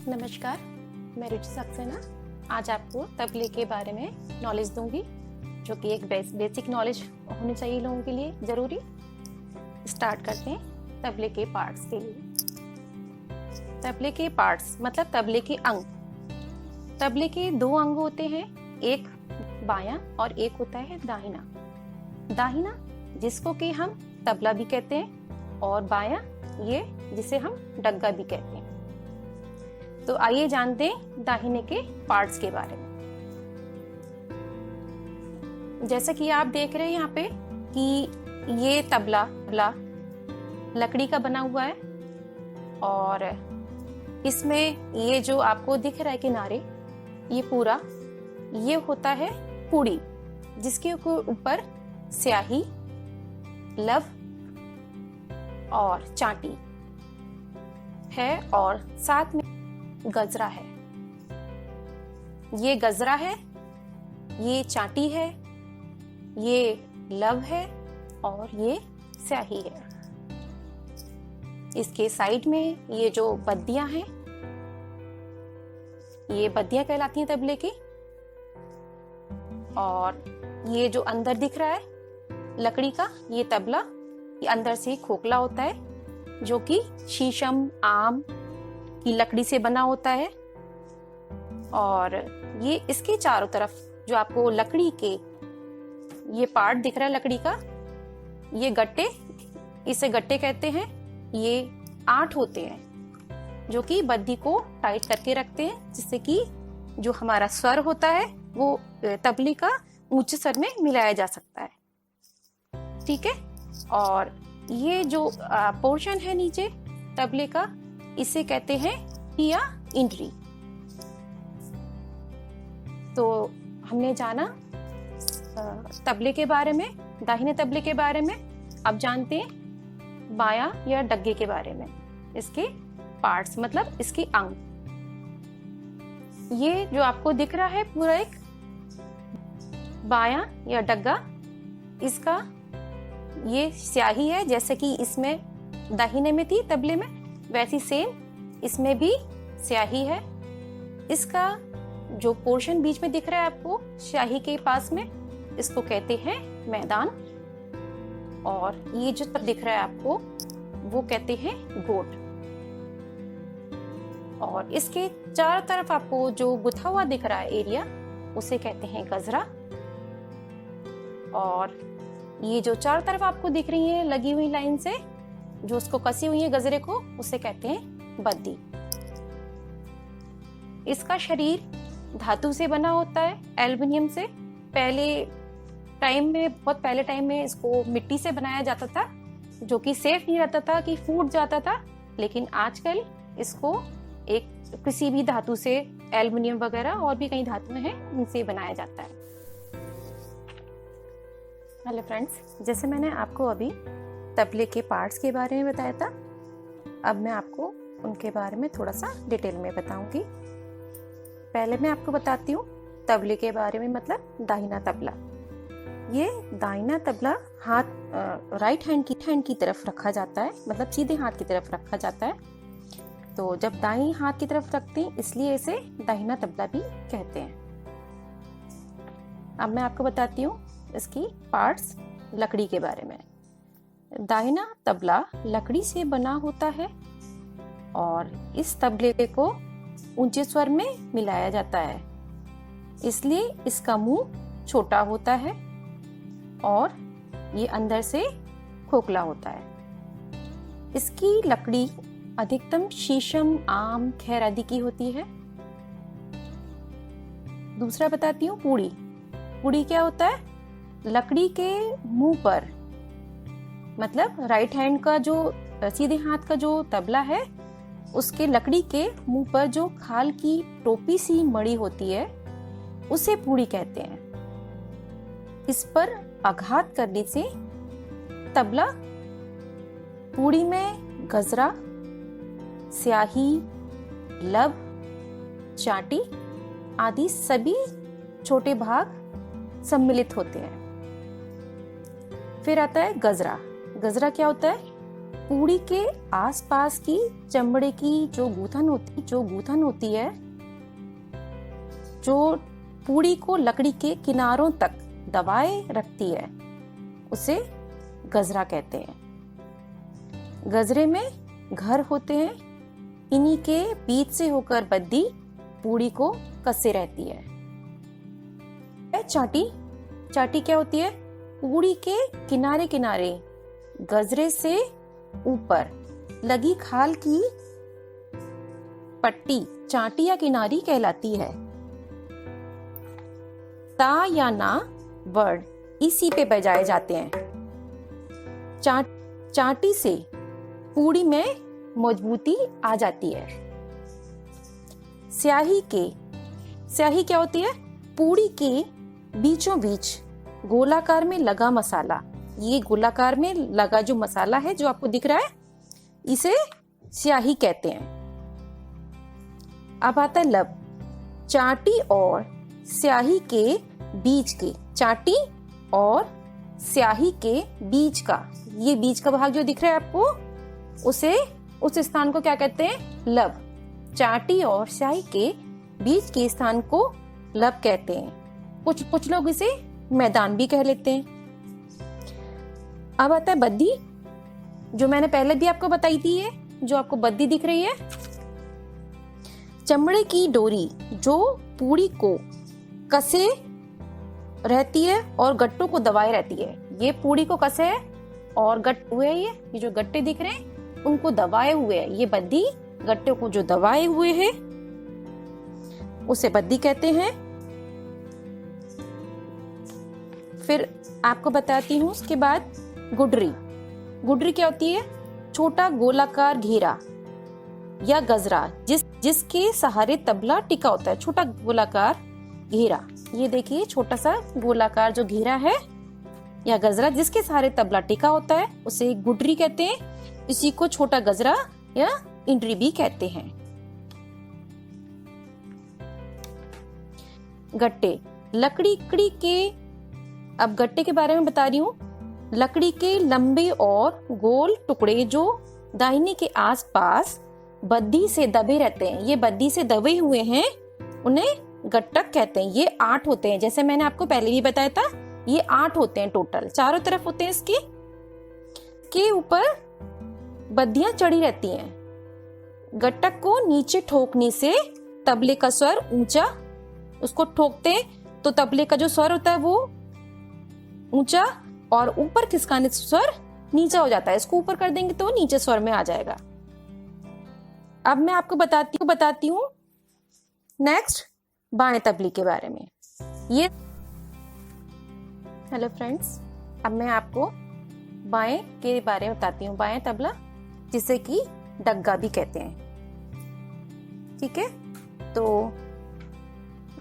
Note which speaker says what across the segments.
Speaker 1: नमस्कार, मैं रुचि सक्सेना आज आपको तबले के बारे में नॉलेज दूंगी, जो कि एक बेसिक नॉलेज होनी चाहिए लोगों के लिए ज़रूरी। स्टार्ट करते हैं तबले के पार्ट्स के लिए। तबले के पार्ट्स मतलब तबले के अंग। तबले के दो अंग होते हैं, एक बायां और एक होता है दाहिना। दाहिना जिसको कि हम तबला भी कहते हैं और बायां ये जिसे हम डग्गा भी कहते हैं। तो आइए जानते हैं दाहिने के पार्ट्स के बारे में। जैसा कि आप देख रहे हैं यहाँ पे कि ये तबला लकड़ी का बना हुआ है और इसमें ये जो आपको दिख रहा है किनारे, ये पूरा ये होता है पूड़ी, जिसके ऊपर स्याही, लव और चाटी है और साथ में गजरा है। ये गजरा है, ये चाटी है, ये लव है और ये स्याही है। इसके साइड में ये जो बद्दियां हैं, ये बद्दियां कहलाती हैं तबले की। और ये जो अंदर दिख रहा है लकड़ी का, ये तबला, ये अंदर से खोखला होता है, जो कि शीशम, आम की लकड़ी से बना होता है। और ये इसके चारों तरफ जो आपको लकड़ी के ये पार्ट दिख रहा है लकड़ी का, ये गट्टे, इसे गट्टे कहते हैं। ये 8 होते हैं जो कि बद्दी को टाइट करके रखते हैं, जिससे कि जो हमारा स्वर होता है वो तबले का ऊंचे स्वर में मिलाया जा सकता है। ठीक है। और ये जो पोर्शन है नीचे तबले का, इसे कहते हैं पिया इंद्री। तो हमने जाना तबले के बारे में, दाहिने तबले के बारे में। अब जानते हैं बायां या डग्गे के बारे में, इसके पार्ट्स मतलब इसके अंग। ये जो आपको दिख रहा है पूरा एक बायां या डग्गा, इसका ये स्याही है, जैसे कि इसमें दाहिने में थी तबले में, वैसी सेम इसमें भी स्याही है। इसका जो पोर्शन बीच में दिख रहा है आपको स्याही के पास में, इसको कहते हैं मैदान। और ये जो तब दिख रहा है आपको वो कहते हैं गोट। और इसके चारों तरफ आपको जो गुथा हुआ दिख रहा है एरिया, उसे कहते हैं गजरा। और ये जो चारों तरफ आपको दिख रही है लगी हुई लाइन से, जो उसको कसी हुई है गजरे को, उसे कहते हैं बद्दी। इसका शरीर धातु से बना होता है, एल्युमिनियम से। बहुत पहले टाइम में इसको मिट्टी से बनाया जाता था, जो कि सेफ नहीं रहता था, कि फूट जाता था। लेकिन आजकल इसको एक किसी भी धातु से, एल्युमिनियम वगैरह और भी कई धातुएं हैं, उनसे बनाया जाता है। हेलो फ्रेंड्स, जैसे मैंने आपको अभी तबले के पार्ट्स के बारे में बताया था, अब मैं आपको उनके बारे में थोड़ा सा डिटेल में बताऊंगी। पहले मैं आपको बताती हूँ तबले के बारे में, मतलब दाहिना तबला। ये दाहिना तबला राइट हैंड की तरफ रखा जाता है, मतलब सीधे हाथ की तरफ रखा जाता है। तो जब दाईं हाथ की तरफ रखते हैं, इसलिए इसे दाहिना तबला भी कहते हैं। अब मैं आपको बताती हूँ इसकी पार्ट्स लकड़ी के बारे में। दाहिना तबला लकड़ी से बना होता है और इस तबले को ऊंचे स्वर में मिलाया जाता है, इसलिए इसका मुंह छोटा होता है और ये अंदर से खोखला होता है। इसकी लकड़ी अधिकतम शीशम, आम, खैर आदि की होती है। दूसरा बताती हूँ पूड़ी। पूड़ी क्या होता है? लकड़ी के मुंह पर, मतलब राइट हैंड का जो सीधे हाथ का जो तबला है, उसके लकड़ी के मुंह पर जो खाल की टोपी सी मड़ी होती है, उसे पूड़ी कहते हैं। इस पर आघात करने से तबला पूड़ी में गजरा, स्याही, लव, चाटी आदि सभी छोटे भाग सम्मिलित होते हैं। फिर आता है गजरा। गजरा क्या होता है? पूड़ी के आसपास की चमड़े की जो गूंथन होती है, जो पूड़ी को लकड़ी के किनारों तक दबाए रखती है, उसे गजरा कहते हैं। गजरे में घर होते हैं, इन्हीं के बीच से होकर बद्दी पूड़ी को कसे रहती है। चाटी क्या होती है? पूड़ी के किनारे किनारे गजरे से ऊपर लगी खाल की पट्टी चाटी या किनारी कहलाती है। ता या ना वर्ड इसी पे बजाए जाते हैं। चाटी से पूड़ी में मजबूती आ जाती है। स्याही क्या होती है? पूड़ी के बीचों बीच गोलाकार में लगा मसाला। ये गोलाकार में लगा जो मसाला है जो आपको दिख रहा है, इसे स्याही कहते हैं। अब आता है लब। चाटी और स्याही के बीच के, चाटी और स्याही के बीच का, ये बीच का भाग जो दिख रहा है आपको, उसे, उस स्थान को क्या कहते हैं? लब। चाटी और स्याही के बीच के स्थान को लब कहते हैं। कुछ लोग इसे मैदान भी कह लेते हैं। अब आता है बद्दी, जो मैंने पहले भी आपको बताई थी, है जो आपको बद्दी दिख रही है। चमड़े की डोरी जो पूड़ी को कसे रहती है और गट्टों को दबाए रहती है। ये पूड़ी को कसे है और गट्टे हुए, ये जो गट्टे दिख रहे हैं उनको दबाए हुए है। ये बद्दी गट्टे को जो दबाए हुए है उसे बद्दी कहते हैं। फिर आपको बताती हूँ उसके बाद गुडरी क्या होती है? छोटा गोलाकार घेरा या गजरा जिसके सहारे तबला टिका होता है। छोटा गोलाकार घेरा, ये देखिए छोटा सा गोलाकार जो घेरा है या गजरा जिसके सहारे तबला टिका होता है, उसे गुडरी कहते हैं। इसी को छोटा गजरा या इंड्री भी कहते हैं। गट्टे, लकड़ी के, अब गट्टे के बारे में बता रही हूँ। लकड़ी के लंबे और गोल टुकड़े जो दाहिने के आसपास बद्दी से दबे रहते हैं। ये बद्दी से दबे हुए हैं, उन्हें गट्टक कहते हैं। ये 8 होते हैं, जैसे मैंने आपको पहले भी बताया था, ये 8 होते हैं टोटल, चारों तरफ होते हैं इसके। के ऊपर बद्दियां चढ़ी रहती हैं। गट्टक को नीचे ठोकने से तबले का स्वर ऊंचा, उसको ठोकते हैं तो तबले का जो स्वर होता है वो ऊंचा, और ऊपर खिसकाने से स्वर नीचा हो जाता है। इसको ऊपर कर देंगे तो नीचे स्वर में आ जाएगा। अब मैं आपको बताती हूँ नेक्स्ट बाएं तबले के बारे में। ये हेलो फ्रेंड्स, अब मैं आपको बाएं के बारे में बताती हूँ। बाएं तबला, जिसे कि डग्गा भी कहते हैं। ठीक है, तो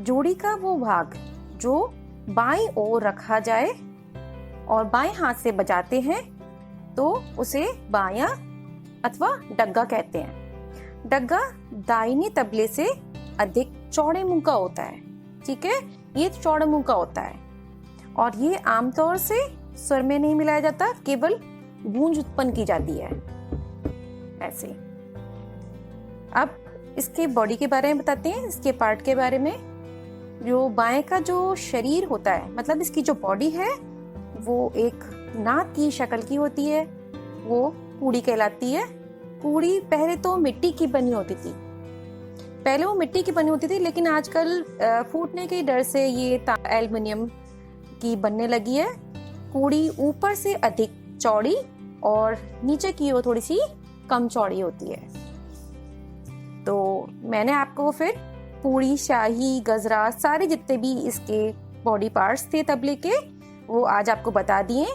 Speaker 1: जोड़ी का वो भाग जो बाईं ओर रखा जाए और बाएं हाथ से बजाते हैं तो उसे बायां अथवा डग्गा कहते हैं। डग्गा दाहिने तबले से अधिक चौड़े मुंह का होता है। ठीक है, ये चौड़े मुंह का होता है और ये आमतौर से स्वर में नहीं मिलाया जाता, केवल गूंज उत्पन्न की जाती है ऐसे। अब इसके बॉडी के बारे में बताते हैं, इसके पार्ट के बारे में। जो बाएं का जो शरीर होता है, मतलब इसकी जो बॉडी है वो एक नाक की शक्ल की होती है, वो पूड़ी कहलाती है। पूड़ी पहले तो मिट्टी की बनी होती थी, लेकिन आजकल फूटने के डर से ये एल्युमिनियम की बनने लगी है। पूड़ी ऊपर से अधिक चौड़ी और नीचे की ओर थोड़ी सी कम चौड़ी होती है। तो मैंने आपको फिर पूड़ी, शाही, गजरा, सारे जितने भी इसके बॉडी पार्ट्स थे तबले के, वो आज आपको बता दिए।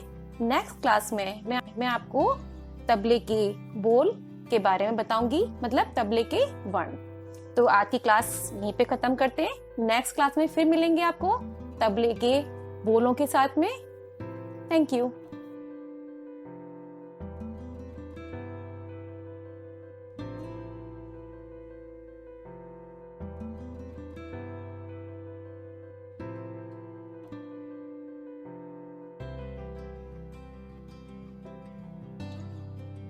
Speaker 1: नेक्स्ट क्लास में मैं आपको तबले के बोल के बारे में बताऊंगी, मतलब तबले के वर्ण। तो आज की क्लास यहीं पे खत्म करते हैं। नेक्स्ट क्लास में फिर मिलेंगे आपको तबले के बोलों के साथ में। Thank you.